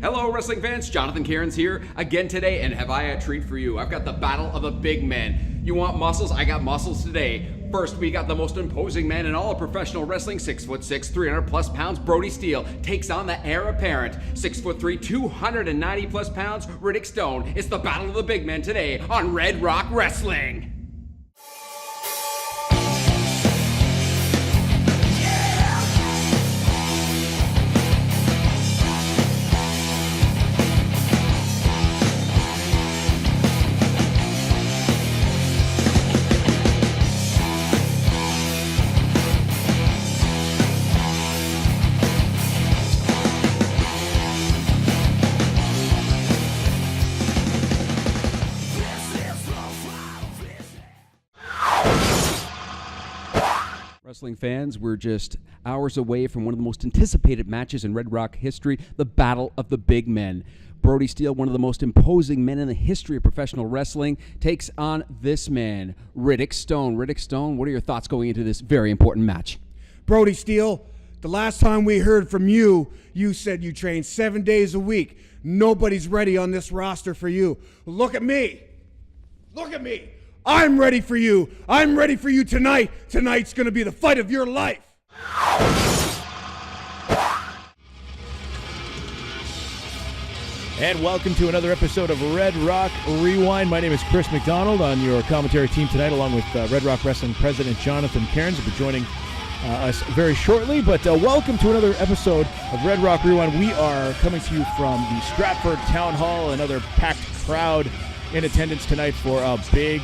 Hello, wrestling fans. Jonathan Cairns here again today, and have I a treat for you. I've got the battle of the big men. You want muscles? I got muscles today. First, we got the most imposing man in all of professional wrestling, 6'6", 300+ pounds, Brody Steele, takes on the heir apparent, 6'3", 290+ pounds, Riddick Stone. It's the battle of the big men today on Red Rock Wrestling. Wrestling fans, we're just hours away from one of the most anticipated matches in Red Rock history, the Battle of the Big Men. Brody Steele, one of the most imposing men in the history of professional wrestling, takes on this man, Riddick Stone. Riddick Stone, what are your thoughts going into this very important match? Brody Steele, the last time we heard from you, you said you train 7 days a week. Nobody's ready on this roster for you. Look at me. Look at me. I'm ready for you. I'm ready for you tonight. Tonight's going to be the fight of your life. And welcome to another episode of Red Rock Rewind. My name is Chris McDonald on your commentary team tonight, along with Red Rock Wrestling President Jonathan Cairns, who will be joining us very shortly. But welcome to another episode of Red Rock Rewind. We are coming to you from the Stratford Town Hall, another packed crowd in attendance tonight for a big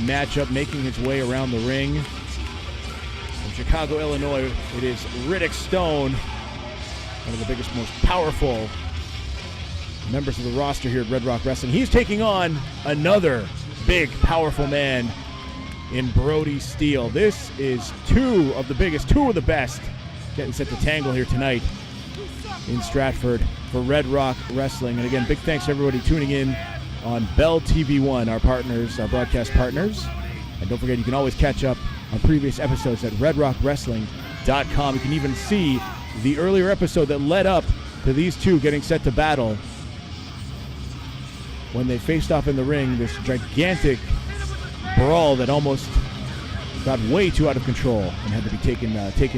matchup, making his way around the ring. From Chicago, Illinois, it is Riddick Stone, one of the biggest, most powerful members of the roster here at Red Rock Wrestling. He's taking on another big, powerful man in Brody Steele. This is two of the biggest, two of the best getting set to tangle here tonight in Stratford for Red Rock Wrestling. And again, big thanks to everybody tuning in on Bell TV1, our partners, our broadcast partners. And don't forget, you can always catch up on previous episodes at redrockwrestling.com. You can even see the earlier episode that led up to these two getting set to battle when they faced off in the ring, this gigantic brawl that almost got way too out of control and had to be taken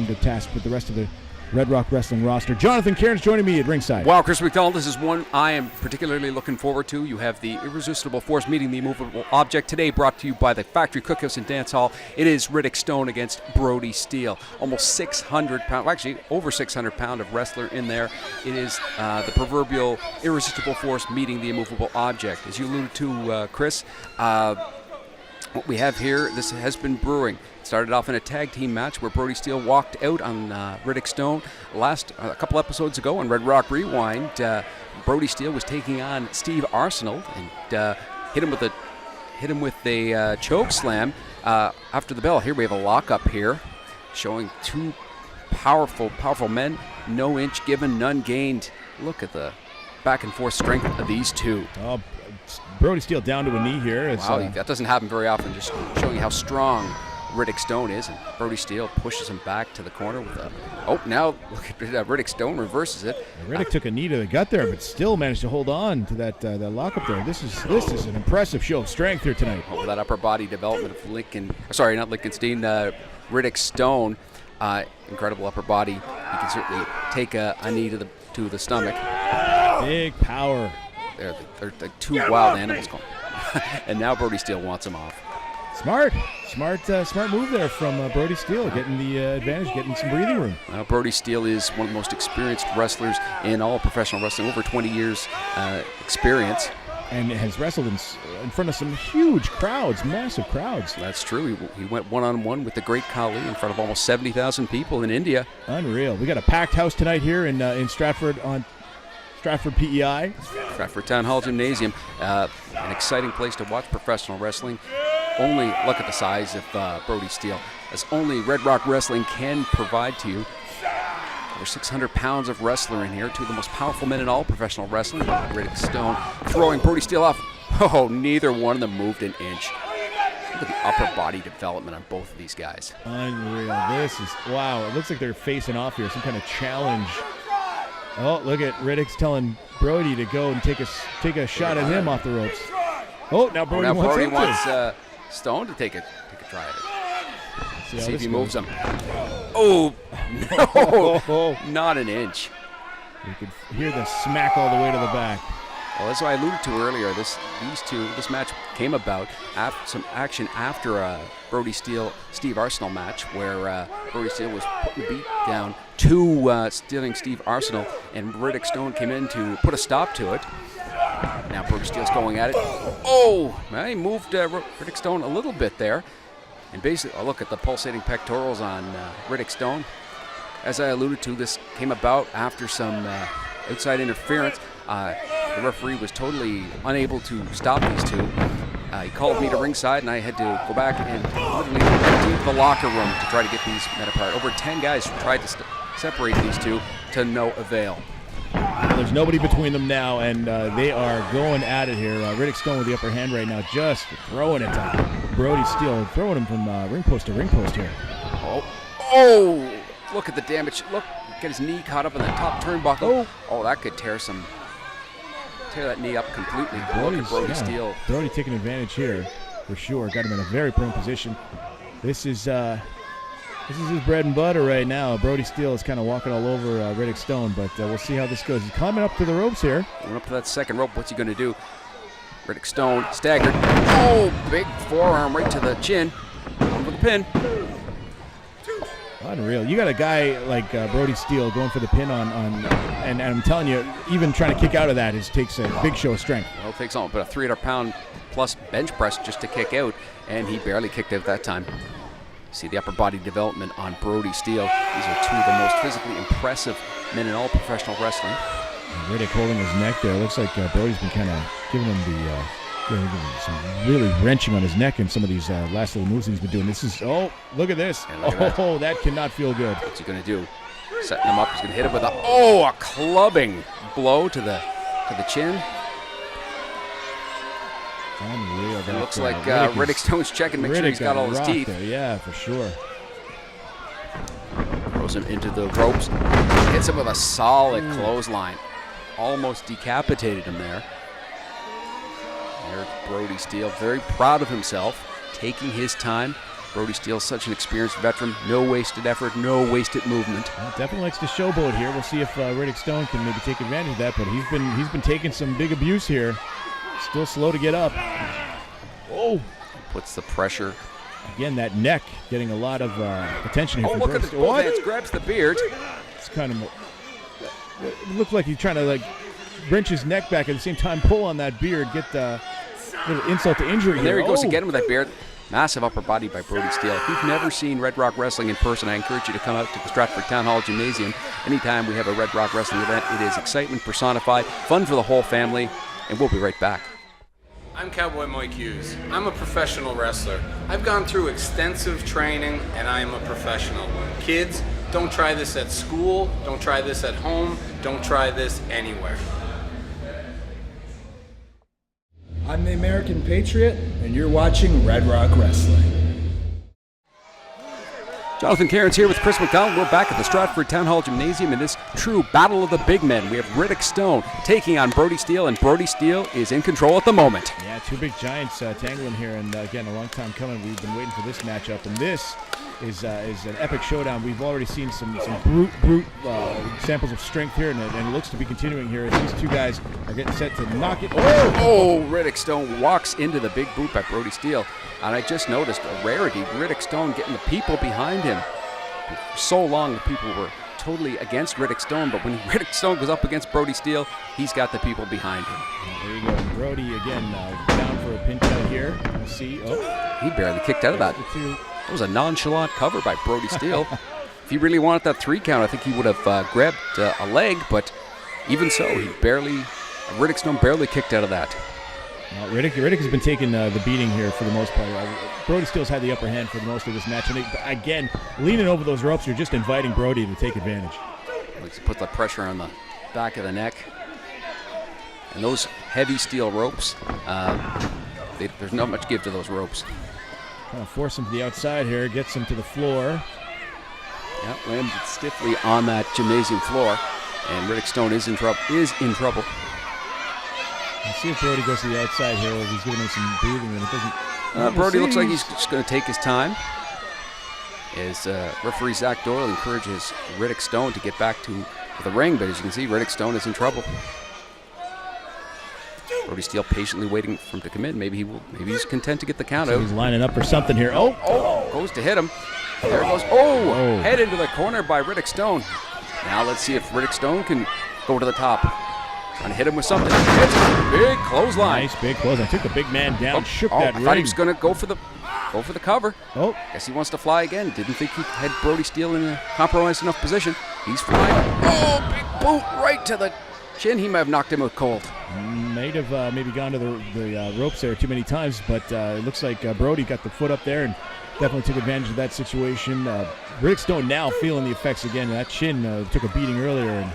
to task with the rest of the Red Rock Wrestling roster. Jonathan Cairns joining me at ringside. Wow, Chris McDonald, this is one I am particularly looking forward to. You have the irresistible force meeting the immovable object today, brought to you by the Factory Cookhouse and Dance Hall. It is Riddick Stone against Brody Steele. Almost 600 pound, actually over 600 pound of wrestler in there. It is the proverbial irresistible force meeting the immovable object. As you alluded to, Chris, what we have here, this has been brewing. It started off in a tag team match where Brody Steele walked out on Riddick Stone. A couple episodes ago on Red Rock Rewind, Brody Steele was taking on Steve Arsenal and hit him with a choke slam. After the bell, here we have a lockup here, showing two powerful men. No inch given, none gained. Look at the back and forth strength of these two. Brody Steele down to a knee here. Wow, that doesn't happen very often, just showing you how strong Riddick Stone is, and Brody Steele pushes him back to the corner with a... Oh, now look at Riddick Stone reverses it. Riddick took a knee to the gut there, but still managed to hold on to that lockup there. This is an impressive show of strength here tonight. Oh, that upper body development of Riddick Stone. Incredible upper body. He can certainly take a knee to the stomach. Big power. They're two wild animals. And now Brody Steele wants him off. Smart move there from Brody Steele, getting the advantage, getting some breathing room. Brody Steele is one of the most experienced wrestlers in all professional wrestling, over 20 years experience. And has wrestled in front of some huge crowds, massive crowds. That's true. He went one-on-one with the great Khali in front of almost 70,000 people in India. Unreal. We got a packed house tonight here in Stratford on Stratford PEI. Stratford Town Hall Gymnasium. An exciting place to watch professional wrestling. Only look at the size of Brody Steele, as only Red Rock Wrestling can provide to you. Over 600 pounds of wrestler in here, two of the most powerful men in all professional wrestling. Riddick Stone throwing Brody Steele off. Oh, neither one of them moved an inch. Look at the upper body development on both of these guys. Unreal. This is, wow, it looks like they're facing off here, some kind of challenge Oh, look at Riddick's telling Brody to go and take a shot at him off the ropes. Oh, now Brody wants Stone to take a try at it. See if he moves him. Oh, no, not an inch. You could hear the smack all the way to the back. Well, as I alluded to earlier, this match came about after some action after Brody Steele, Steve Arsenal match, where Brody Steele was putting the beat down to stealing Steve Arsenal, and Riddick Stone came in to put a stop to it. Now Brody Steele's going at it. Oh, well, he moved Riddick Stone a little bit there. And basically, look at the pulsating pectorals on Riddick Stone. As I alluded to, this came about after some outside interference. The referee was totally unable to stop these two. He called me to ringside, and I had to go back and literally empty the locker room to try to get these men apart. Over 10 guys tried to separate these two to no avail. Well, there's nobody between them now, and they are going at it here. Riddick Stone with the upper hand right now, just throwing it to Brody Steele, throwing him from ring post to ring post here. Oh! Look at the damage. Look, get his knee caught up in the top turnbuckle. Oh, that could tear that knee up completely. Look at Brody Steele. Brody taking advantage here for sure. Got him in a very prone position. This is his bread and butter right now. Brody Steele is kind of walking all over Riddick Stone, but we'll see how this goes. He's climbing up to the ropes here. Going up to that second rope. What's he going to do? Riddick Stone staggered. Oh, big forearm right to the chin. Going for the pin. Unreal. You got a guy like Brody Steele going for the pin and I'm telling you, even trying to kick out of that takes a big show of strength. Well, it takes but a 300-pound plus bench press just to kick out, and he barely kicked out that time. See the upper body development on Brody Steele. These are two of the most physically impressive men in all professional wrestling. And Riddick holding his neck there. Looks like Brody's been kind of giving him some really wrenching on his neck in some of these last little moves that he's been doing. This is, look at this. That cannot feel good. What's he going to do? Setting him up. He's going to hit him with a clubbing blow to the chin. Unreal. It looks like Riddick Stone's checking, make sure he's got all his teeth. There. Yeah, for sure. Throws him into the ropes. Hits him with a solid clothesline. Almost decapitated him there. There's Brody Steele, very proud of himself, taking his time. Brody Steele's such an experienced veteran. No wasted effort, no wasted movement. Well, definitely likes to showboat here. We'll see if Riddick Stone can maybe take advantage of that, but he's been taking some big abuse here. Still slow to get up. Oh! Puts the pressure. Again, that neck getting a lot of attention here. Oh, look at the both hands, grabs the beard. It's kind of, it looked like he's trying to wrench his neck back at the same time, pull on that beard, get the little insult to injury. And there he goes again with that beard. Massive upper body by Brody Steele. If you've never seen Red Rock Wrestling in person, I encourage you to come out to the Stratford Town Hall Gymnasium. Anytime we have a Red Rock Wrestling event, it is excitement personified, fun for the whole family, and we'll be right back. I'm Cowboy Mike Hughes. I'm a professional wrestler. I've gone through extensive training, and I am a professional. Kids, don't try this at school, don't try this at home, don't try this anywhere. I'm the American Patriot, and you're watching Red Rock Wrestling. Jonathan Cairns here with Chris McDonald. We're back at the Stratford Town Hall Gymnasium in this true battle of the big men. We have Riddick Stone taking on Brody Steele, and Brody Steele is in control at the moment. Yeah, two big giants tangling here, and again, a long time coming. We've been waiting for this matchup, and this is an epic showdown. We've already seen some brute samples of strength here, and it looks to be continuing here as these two guys are getting set to knock it. Oh, Riddick Stone walks into the big boot by Brody Steele. And I just noticed a rarity, Riddick Stone getting the people behind him. For so long, the people were totally against Riddick Stone, but when Riddick Stone goes up against Brody Steele, he's got the people behind him. There you go. Brody again down for a pinch out here. We'll see. Oh, he barely kicked out of that. That was a nonchalant cover by Brody Steele. If he really wanted that 3 count, I think he would have grabbed a leg, but even so, Riddick Stone barely kicked out of that. Well, Riddick has been taking the beating here for the most part. Brody Steele's had the upper hand for most of this match. And again, leaning over those ropes, you're just inviting Brody to take advantage. Likes to put the pressure on the back of the neck. And those heavy steel ropes, there's not much give to those ropes. Trying to force him to the outside here, gets him to the floor. Yep, landed stiffly on that gymnasium floor. And Riddick Stone is in trouble. Let's see if Brody goes to the outside here, or if he's giving him some breathing room. It doesn't. Brody looks like he's just going to take his time. As referee Zach Doyle encourages Riddick Stone to get back to the ring, but as you can see, Riddick Stone is in trouble. Brody Steele patiently waiting for him to come in. Maybe he's content to get the count So out. he's lining up for something here. Oh, Goes to hit him. There goes. Head into the corner by Riddick Stone. Now let's see if Riddick Stone can go to the top. Trying to hit him with something. Hits him. Big clothesline. nice big close. I took the big man down, shook that I ring. thought he was going to go for the cover. Oh, Guess he wants to fly again. Didn't think he had Brody Steele in a compromised enough position. He's flying. Oh, big boot right to the chin. He might have knocked him out cold. might have maybe gone to the ropes there too many times, but it looks like Brody got the foot up there and definitely took advantage of that situation. Riddick Stone now feeling the effects again. That chin took a beating earlier and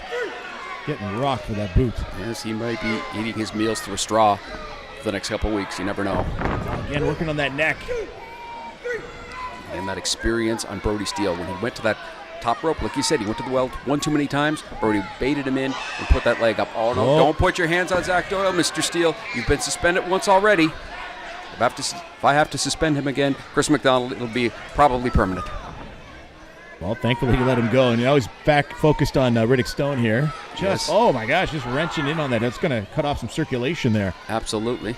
getting rocked with that boot. Yes, he might be eating his meals through a straw for the next couple of weeks. You never know. Again, working on that neck. And that experience on Brody Steele when he went to that top rope, like you said, he went to the well one too many times. Brody baited him in and put that leg up. Oh, no, don't put your hands on Zach Doyle, Mr. Steele. You've been suspended once already. If I have to suspend him again, Chris McDonald, it'll be probably permanent. Well, thankfully he let him go, and now he's back focused on Riddick Stone here. Oh my gosh, just wrenching in on that. That's going to cut off some circulation there. Absolutely.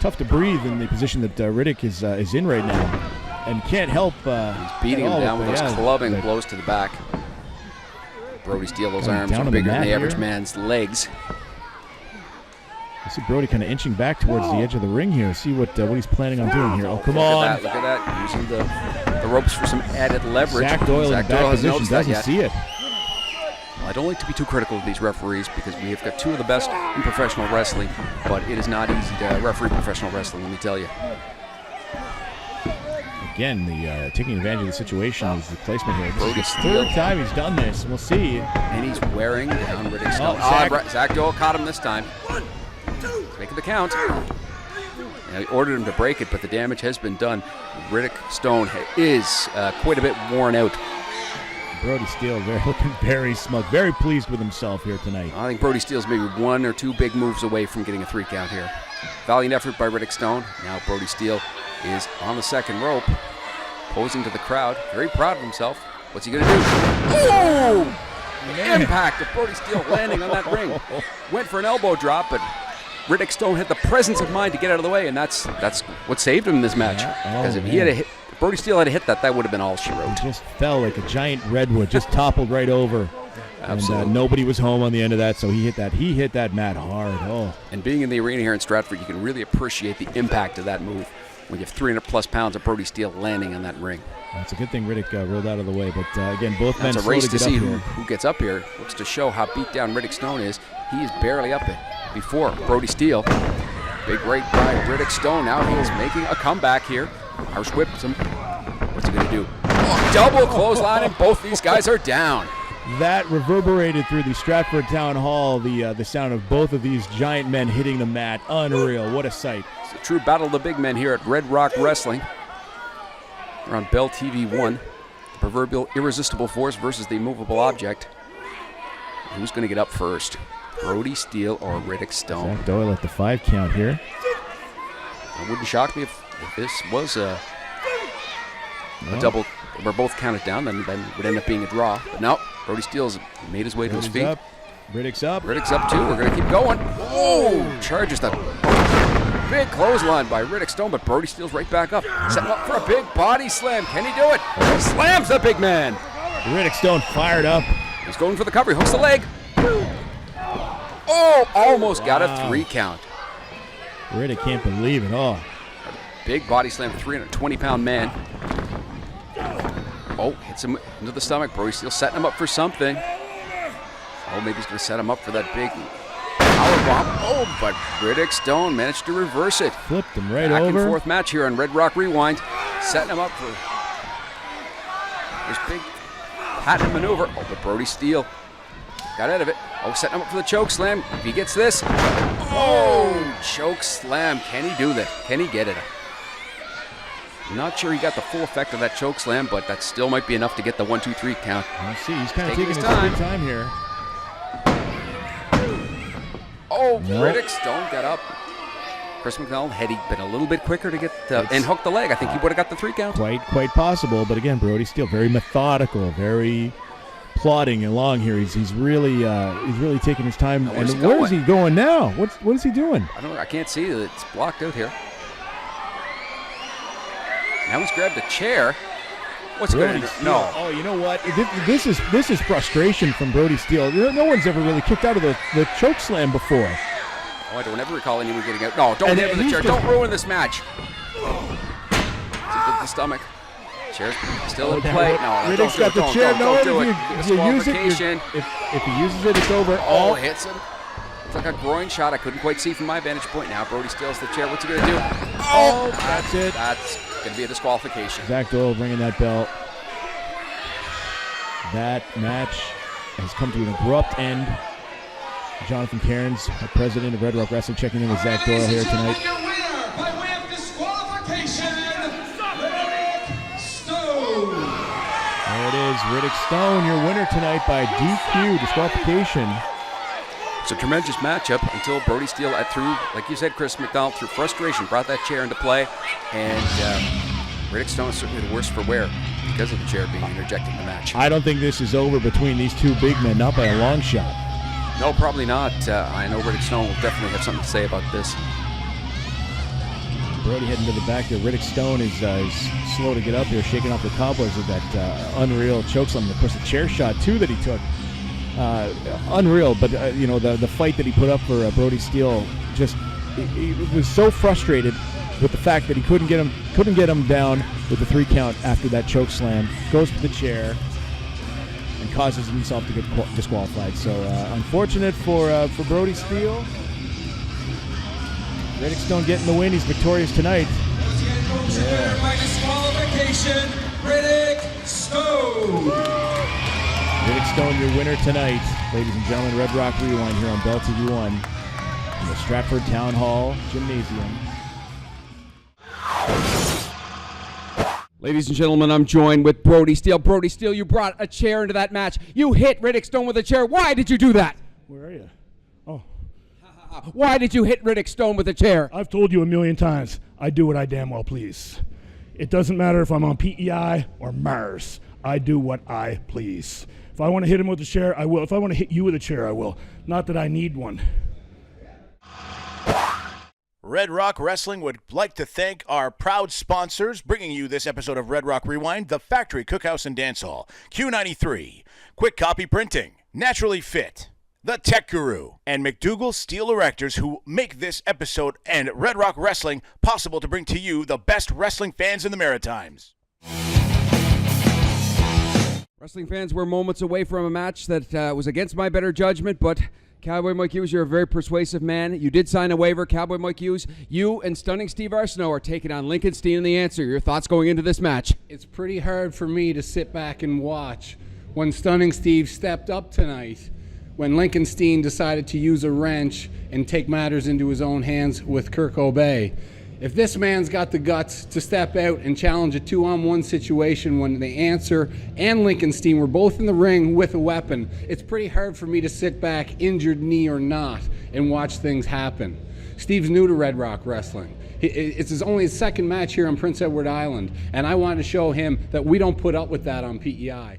Tough to breathe in the position that Riddick is in right now, and can't help. He's beating him down with those clubbing blows to the back. Brody Steele, those arms are bigger than the average man's legs. I see Brody kind of inching back towards the edge of the ring here. See what he's planning on doing here. Oh, come on. Look at that. Using the ropes for some added leverage. Zach Doyle in bad position doesn't see it. Well, I don't like to be too critical of these referees because we have got two of the best in professional wrestling, but it is not easy to referee professional wrestling, let me tell you. Again, the taking advantage of the situation is the placement here. Brody This is the third time he's done this. We'll see. And he's wearing down Riddick Stone. Zach Doyle caught him this time. Making the count. Now, he ordered him to break it, but the damage has been done. Riddick Stone is quite a bit worn out. Brody Steele looking very smug, very pleased with himself here tonight. I think Brody Steele's maybe one or two big moves away from getting a 3 count here. Valiant effort by Riddick Stone. Now Brody Steele is on the second rope, posing to the crowd, very proud of himself. What's he going to do? Oh! The impact of Brody Steele landing on that ring. Went for an elbow drop, but Riddick Stone had the presence of mind to get out of the way, and that's what saved him in this match. Because if he had hit, Brody Steele had hit that would have been all she wrote. He just fell like a giant redwood, just toppled right over. Absolutely. And nobody was home on the end of that, so he hit that mat hard. Oh. And being in the arena here in Stratford, you can really appreciate the impact of that move when you have 300-plus pounds of Brody Steele landing on that ring. It's a good thing Riddick rolled out of the way, but again, both men It's a race to see here. who gets up here. Looks to show how beat down Riddick Stone is. He is barely up it before Brody Steele. Big right by Riddick Stone. Now he's making a comeback here. Irish whips him. What's he going to do? Oh, double clothesline, and both these guys are down. That reverberated through the Stratford Town Hall, the sound of both of these giant men hitting the mat. Unreal. What a sight. It's a true battle of the big men here at Red Rock Wrestling. We're on Bell TV 1. The proverbial irresistible force versus the immovable object. Who's going to get up first? Brody Steele or Riddick Stone? Zach Doyle at the 5 count here. It wouldn't shock me if this was a double, where both counted down, then it would end up being a draw. But no, Brody Steele's made his way to his feet. Up. Riddick's up. Riddick's up too. We're going to keep going. Oh! Charges the big clothesline by Riddick Stone, but Brody Steele's right back up. Setting up for a big body slam. Can he do it? Slams the big man. Riddick Stone fired up. He's going for the cover. He hooks the leg. Oh! Almost got a 3 count. Riddick can't believe it. Oh. Big body slam for 320-pound man. Oh, hits him into the stomach. Brody Steele setting him up for something. Oh, maybe he's going to set him up for that big powerbomb. Oh, but Riddick Stone managed to reverse it. Flipped him right Back over. and forth match here on Red Rock Rewind. Setting him up for this big patent maneuver. Oh, but Brody Steele got out of it. Oh, setting him up for the choke slam. If he gets this. Oh, choke slam. Can he do that? Can he get it? Not sure he got the full effect of that choke slam, but that still might be enough to get the 1, 2, 3 count. Let's see. He's kind of taking his time here. Oh, No. Riddick Stone got up. Chris McDonald, had he been a little bit quicker to get and hook the leg, I think he would have got the 3 count. Quite possible, but again, Brody Steele, very methodical, very plodding along here. He's really taking his time. Now, where's and he where is going? he going now? What is he doing? I don't know. I can't see it. It's blocked out here. Now he's grabbed a chair. What's Brody going to Steele. No. Oh, you know what? This is frustration from Brody Steele. No one's ever really kicked out of the choke slam before. Oh, I don't ever recall anyone getting out. No, don't And hit with the he's chair. just- Don't ruin this match. The stomach. Chair's still in play. No, Riddick's don't do got it. the Don't, chair. don't, No, don't do if it. you use it, Disqualification. if he uses it, it's over. Oh, hits him. It's like a groin shot. I couldn't quite see from my vantage point. Now Brody steals the chair. What's he going to do? Oh, that's it. That's going to be a disqualification. Zach Doyle ringing that bell. That match has come to an abrupt end. Jonathan Cairns, the president of Red Rock Wrestling, checking in with Zach Doyle here tonight. Your winner by way of disqualification, Riddick Stone. There it is, Riddick Stone, your winner tonight by DQ, disqualification. It's a tremendous matchup until Brody Steele, through, like you said, Chris McDonald, through frustration, brought that chair into play. And Riddick Stone is certainly the worse for wear because of the chair being interjected in the match. I don't think this is over between these two big men, not by a long shot. No, probably not. I know Riddick Stone will definitely have something to say about this. Brody heading to the back there. Riddick Stone is slow to get up here, shaking off the cobwebs of that unreal chokeslam. And of course, the chair shot, too, that he took. Unreal, but the fight that he put up for Brody Steele, just he was so frustrated with the fact that he couldn't get him down with the 3 count after that choke slam. Goes to the chair and causes himself to get disqualified. So unfortunate for Brody Steele. Riddick Stone getting the win. He's victorious tonight. By disqualification, Riddick Stone. Riddick Stone, your winner tonight. Ladies and gentlemen, Red Rock Rewind here on Bell TV 1 in the Stratford Town Hall Gymnasium. Ladies and gentlemen, I'm joined with Brody Steele. Brody Steele, you brought a chair into that match. You hit Riddick Stone with a chair. Why did you do that? Where are you? Oh, Why did you hit Riddick Stone with a chair? I've told you a million times, I do what I damn well please. It doesn't matter if I'm on PEI or Mars. I do what I please. If I want to hit him with a chair, I will. If I want to hit you with a chair, I will. Not that I need one. Red Rock Wrestling would like to thank our proud sponsors bringing you this episode of Red Rock Rewind, the Factory Cookhouse and Dance Hall, Q93, Quick Copy Printing, Naturally Fit, The Tech Guru, and McDougall Steel Erectors, who make this episode and Red Rock Wrestling possible to bring to you the best wrestling fans in the Maritimes. Wrestling fans, we're moments away from a match that was against my better judgment, but Cowboy Mike Hughes, you're a very persuasive man. You did sign a waiver. Cowboy Mike Hughes, you and Stunning Steve Arsenault are taking on Lincoln Steen and The Answer. Your thoughts going into this match? It's pretty hard for me to sit back and watch when Stunning Steve stepped up tonight, when Lincoln Steen decided to use a wrench and take matters into his own hands with Kirk Obey. If this man's got the guts to step out and challenge a 2-on-1 situation when The Answer and Lincoln Steen were both in the ring with a weapon, it's pretty hard for me to sit back, injured knee or not, and watch things happen. Steve's new to Red Rock Wrestling. It's only his second match here on Prince Edward Island, and I wanted to show him that we don't put up with that on PEI.